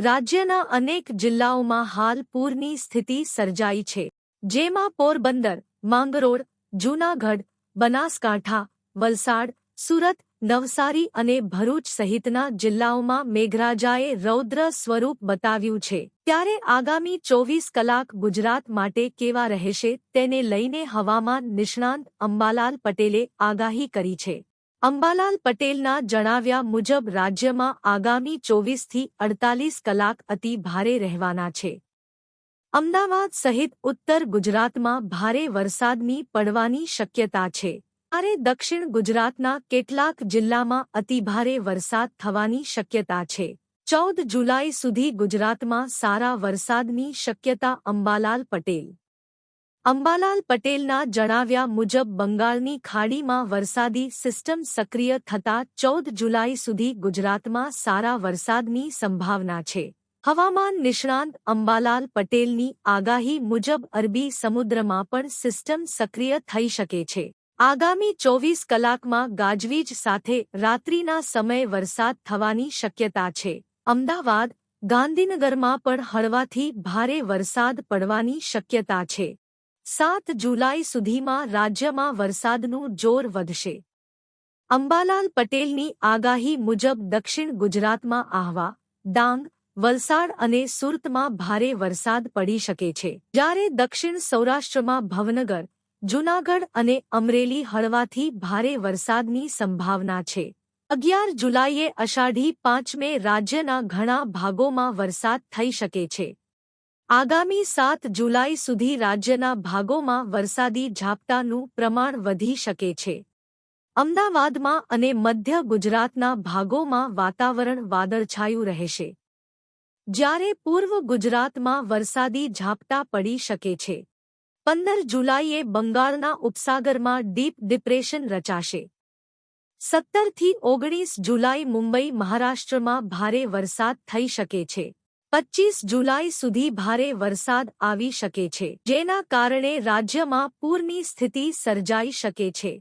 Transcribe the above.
રાજ્યના અનેક જિલ્લાઓમાં હાલ પૂરની સ્થિતિ સર્જાઈ છે, જેમાં પોરબંદર, માંગરોળ, જૂનાગઢ, બનાસકાંઠા, વલસાડ, સુરત, નવસારી અને ભરૂચ સહિતના જિલ્લાઓમાં મેઘરાજાએ રૌદ્ર સ્વરૂપ બતાવ્યું છે। ત્યારે આગામી 24 કલાક ગુજરાત માટે કેવા રહેશે તેને લઈને હવામાન નિષ્ણાંત અંબાલાલ પટેલે આગાહી કરી છે। અંબાલાલ પટેલના જણાવ્યા મુજબ રાજ્યમાં આગામી 24 થી 48 કલાક અતિ ભારે રહેવાના છે। અમદાવાદ સહિત ઉત્તર ગુજરાતમાં ભારે વરસાદની પડવાની શક્યતા છે, ત્યારે દક્ષિણ ગુજરાતના કેટલાક જિલ્લામાં અતિભારે વરસાદ થવાની શક્યતા છે। 14 જુલાઈ સુધી ગુજરાતમાં સારા વરસાદની શક્યતા અંબાલાલ પટેલના જણાવ્યા મુજબ બંગાળની ખાડીમાં વરસાદી સિસ્ટમ સક્રિય થતાં 14 જુલાઈ સુધી ગુજરાતમાં સારા વરસાદની સંભાવના છે। હવામાન નિષ્ણાંત અંબાલાલ પટેલની આગાહી મુજબ અરબી સમુદ્રમાં પણ સિસ્ટમ સક્રિય થઈ શકે છે। આગામી 24 કલાકમાં ગાજવીજ સાથે રાત્રિના સમયે વરસાદ થવાની શક્યતા છે। અમદાવાદ, ગાંધીનગરમાં પણ હળવાથી ભારે વરસાદ પડવાની શક્યતા છે। 7 જુલાઈ સુધીમાં રાજ્યમાં વરસાદનું જોર વધશે। અંબાલાલ પટેલની આગાહી મુજબ દક્ષિણ ગુજરાતમાં આહવા, ડાંગ, વલસાડ અને સુરતમાં ભારે વરસાદ પડી શકે છે, જ્યારે દક્ષિણ સૌરાષ્ટ્રમાં ભાવનગર, જૂનાગઢ અને અમરેલી હળવાથી ભારે વરસાદની સંભાવના છે। 11 જુલાઈએ અષાઢી પાંચમે રાજ્યના ઘણા ભાગોમાં વરસાદ થઈ શકે છે। આગામી 7 જુલાઈ સુધી રાજ્યના ભાગોમાં વરસાદી ઝાપટાનું પ્રમાણ વધી શકે છે। અમદાવાદમાં અને મધ્ય ગુજરાતના ભાગોમાં વાતાવરણ વાદળછાયું રહેશે, જ્યારે પૂર્વ ગુજરાતમાં વરસાદી ઝાપટા પડી શકે છે। 15 જુલાઈએ બંગાળના ઉપસાગરમાં ડીપ ડિપ્રેશન રચાશે। 17 થી 19 જુલાઈ મુંબઈ, મહારાષ્ટ્રમાં ભારે વરસાદ થઈ શકે છે। 25 જુલાઈ સુધી ભારે વરસાદ આવી શકે છે, જેના કારણે રાજ્યમાં પૂરની સ્થિતિ સર્જાઈ શકે છે।